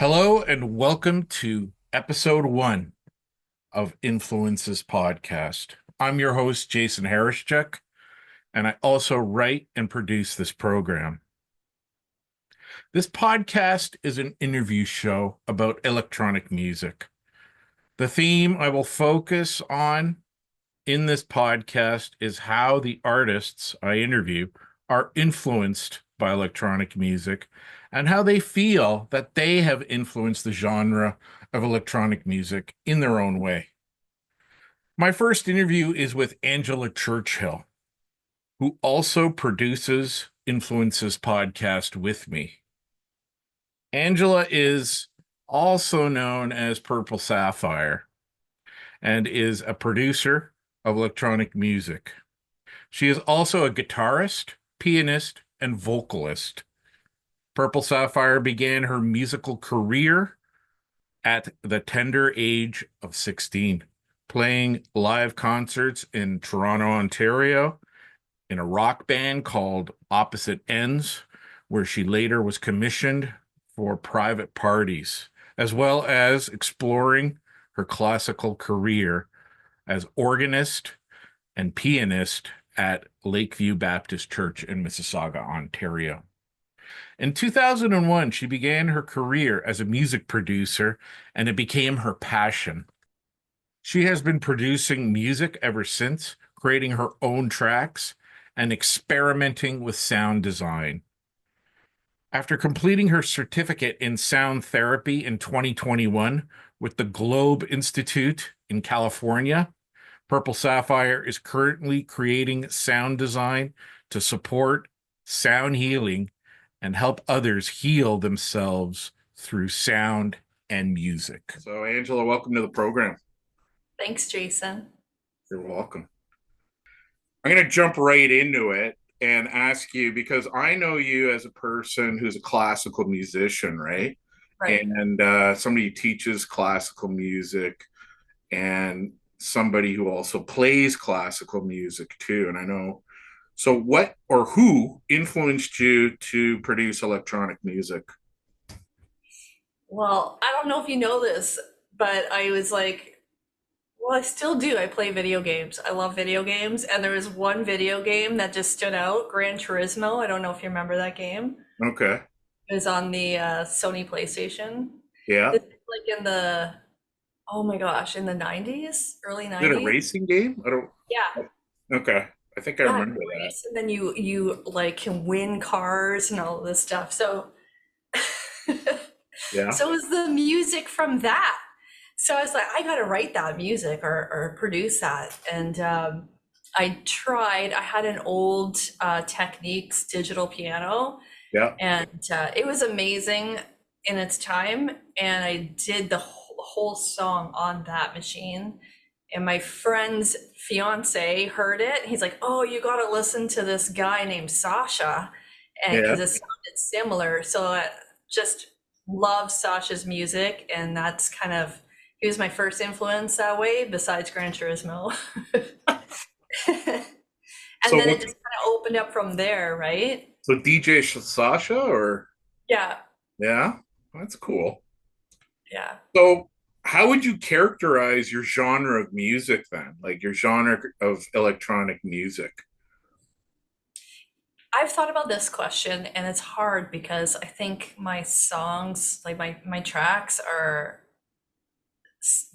Hello and welcome to episode 1 of Influences Podcast. I'm your host, Jason Harrischuk, and I also write and produce this program. This podcast is an interview show about electronic music. The theme I will focus on in this podcast is how the artists I interview are influenced by electronic music and how they feel that they have influenced the genre of electronic music in their own way. My first interview is with Angela Churchill, who also produces Influences podcast with me. Angela is also known as Purple Saffire and is a producer of electronic music. She is also a guitarist, pianist, and vocalist. Purple Saffire began her musical career at the tender age of 16, playing live concerts in Toronto, Ontario, in a rock band called Opposite Ends, where she later was commissioned for private parties, as well as exploring her classical career as organist and pianist at Lakeview Baptist Church in Mississauga, Ontario. In 2001, she began her career as a music producer, and it became her passion. She has been producing music ever since, creating her own tracks and experimenting with sound design. After completing her certificate in sound therapy in 2021 with the Globe Institute in California, Purple Saffire is currently creating sound design to support sound healing and help others heal themselves through sound and music. So, Angela, welcome to the program. Thanks, Jason. You're welcome. I'm going to jump right into it and ask you because I know you as a person who's a classical musician, right? Right. And somebody who teaches classical music and somebody who also plays classical music too. And I know, so what or who influenced you to produce electronic music? Well, I don't know if you know this, but I was like, well, I still do. I play video games. I love video games. And there was one video game that just stood out, Gran Turismo. I don't know if you remember that game. Okay. It was on the Sony PlayStation. Yeah. This is like oh my gosh, in the 90s, early Is it a 90s. racing game? I don't. Yeah. Okay. I think I Yeah, remember you that. race and then you like can win cars and all this stuff. So Yeah. so it was the music from that. So I was like, I gotta write that music or produce that. And I had an old Techniques digital piano, Yeah. and it was amazing in its time. And I did the whole song on that machine. And my friend's fiance heard it. He's like, "Oh, you gotta listen to this guy named Sasha," and Yeah. because it sounded similar. So I just love Sasha's music, and that's kind of he was my first influence that way, besides Gran Turismo. So And then it what's just kind of opened up from there, right? so DJ Sasha or Yeah, yeah? That's cool. yeah. So, how would you characterize your genre of music then? Like your genre of electronic music? I've thought about this question, and it's hard because I think my songs, like my tracks, are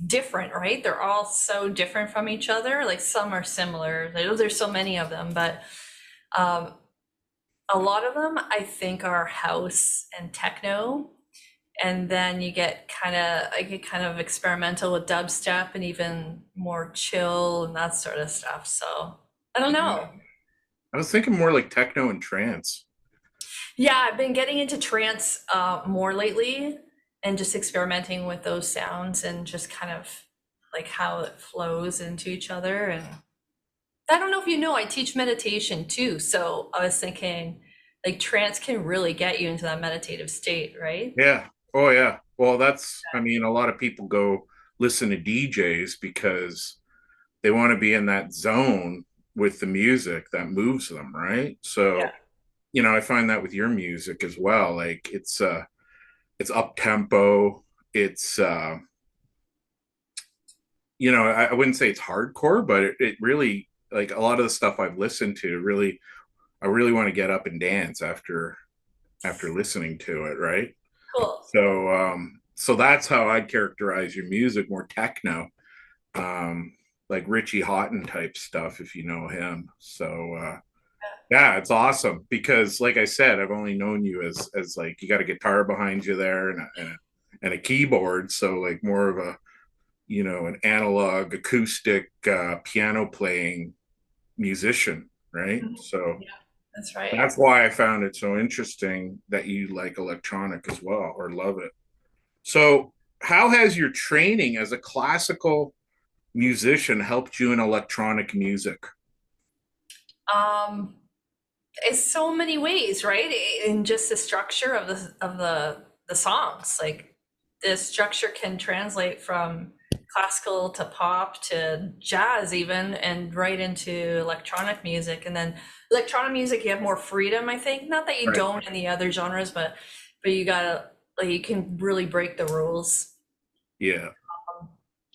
different, right? They're all so different from each other. Like some are similar. There's so many of them, but um, a lot of them I think are house and techno. And then I get kind of experimental with dubstep and even more chill and that sort of stuff. So I don't know. I was thinking more like techno and trance. Yeah, I've been getting into trance more lately and just experimenting with those sounds and just kind of like how it flows into each other. And I don't know if you know, I teach meditation too. So I was thinking like trance can really get you into that meditative state, right? Yeah. Oh yeah. Well, I mean, a lot of people go listen to DJs because they want to be in that zone with the music that moves them, right? Yeah. So, I find that with your music as well. Like it's up tempo. It's I wouldn't say it's hardcore, but it really, like, a lot of the stuff I've listened to, really, I really want to get up and dance after listening to it, right? Cool. So that's how I'd characterize your music, more techno, um, like Richie Houghton type stuff, if you know him. Yeah, it's awesome because, like I said, I've only known you as like, you got a guitar behind you there and a keyboard, so like more of a, an analog acoustic piano playing musician, right? Mhm. So Yeah, that's right. that's why I found it so interesting that you like electronic as well, or love it. So, how has your training as a classical musician helped you in electronic music? Um, it's so many ways, right? In just the structure of the songs, like the structure can translate from classical to pop to jazz even, and right into electronic music. And then electronic music, you have more freedom, I think. Not that you Right. don't in the other genres, but you gotta, like, you can really break the rules. Yeah.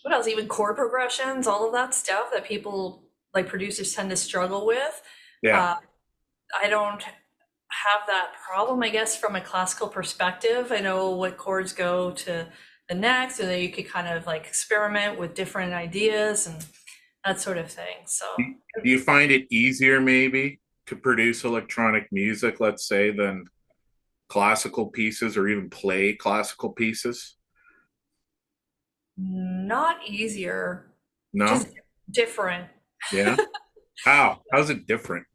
What else? Even chord progressions, all of that stuff that people, like producers, tend to struggle with. Yeah. Uh, I don't have that problem, I guess, from a classical perspective. I know what chords go to the next, and then you could kind of like experiment with different ideas and that sort of thing. So, Do you find it easier maybe to produce electronic music, let's say, than classical pieces or even play classical pieces? not easier, No? just different. Yeah. How? How's it different?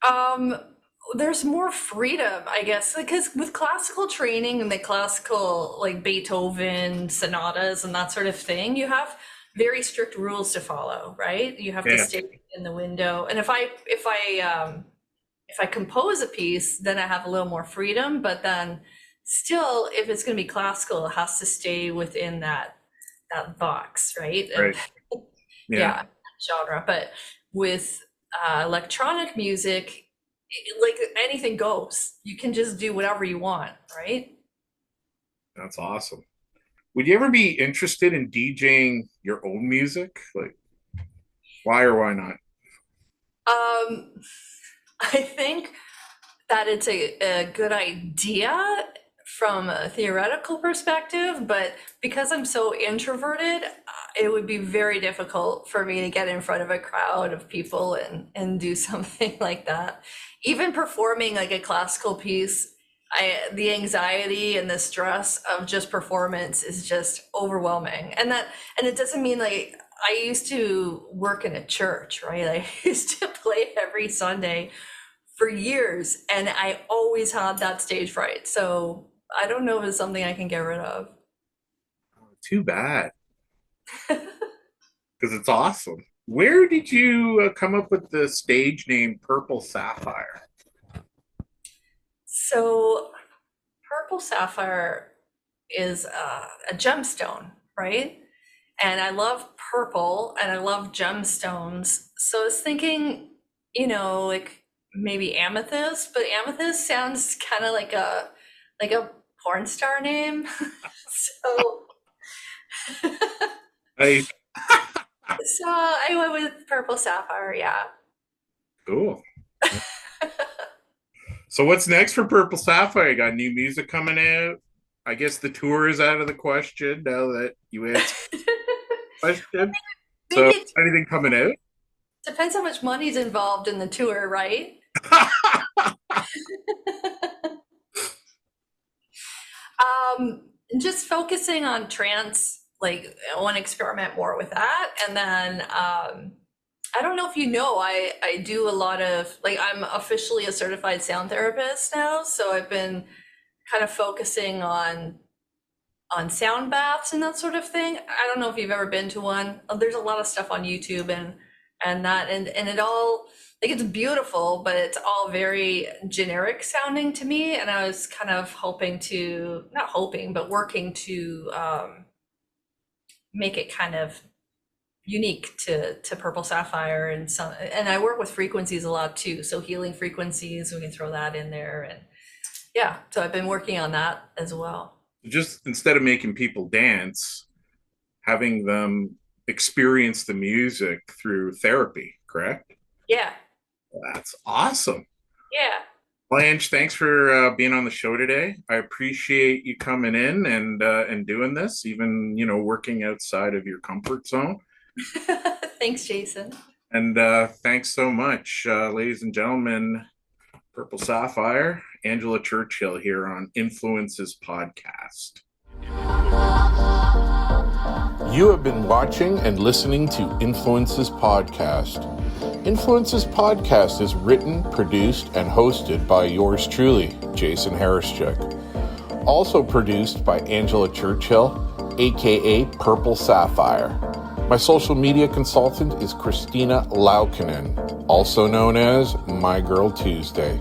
Um, there's more freedom, I guess, because with classical training and the classical, like Beethoven sonatas and that sort of thing, you have very strict rules to follow, right? You have to Yeah. stay in the window. And if I compose a piece, then I have a little more freedom. But then still, if it's going to be classical, it has to stay within that box, right? And Right. Yeah. yeah, genre. But with electronic music, like anything goes. You can just do whatever you want, right? That's awesome. Would you ever be interested in DJing your own music? Like, why or why not? Um, I think that it's a good idea from a theoretical perspective, but because I'm so introverted, it would be very difficult for me to get in front of a crowd of people and do something like that. Even performing like a classical piece, the anxiety and the stress of just performance is just overwhelming. And it doesn't mean like I used to work in a church, right? I used to play every Sunday for years, and I always had that stage fright. So I don't know if it's something I can get rid of. Too bad, because it's awesome. Where did you come up with the stage name Purple Sapphire? So purple sapphire is a gemstone, right? And I love purple and I love gemstones. So I was thinking, like maybe amethyst, but amethyst sounds kind of like a porn star name. So I so I went with purple sapphire, yeah. Cool. So what's next for Purple Sapphire? You got new music coming out. I guess the tour is out of the question now that you answered the question. Maybe So it anything coming out? depends how much money's involved in the tour, right? Um, just focusing on trance, like I want to experiment more with that. And then I don't know if you know, I do a lot of, like, I'm officially a certified sound therapist now, so I've been kind of focusing on sound baths and that sort of thing. I don't know if you've ever been to one. There's a lot of stuff on YouTube and it all, like, it's beautiful, but it's all very generic sounding to me. And I was kind of hoping to, not hoping, but working to make it kind of unique to Purple Sapphire and some. And I work with frequencies a lot too, so healing frequencies, we can throw that in there. And yeah, so I've been working on that as well. Just instead of making people dance, having them experience the music through therapy, correct? Yeah, That's awesome. yeah. Well, Ange, thanks for being on the show today. I appreciate you coming in and doing this, even working outside of your comfort zone. Thanks, Jason. And thanks so much, ladies and gentlemen. Purple Saffire, Angela Churchill here on Influences Podcast. You have been watching and listening to Influences Podcast. Influences Podcast is written, produced, and hosted by yours truly, Jason Harischuk. Also produced by Angela Churchill, aka Purple Saffire. My social media consultant is Christina Laukinen, also known as My Girl Tuesday.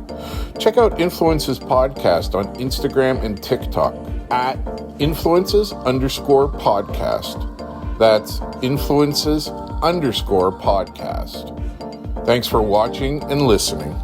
Check out Influences Podcast on Instagram and TikTok at influences_podcast. That's influences_podcast. Thanks for watching and listening.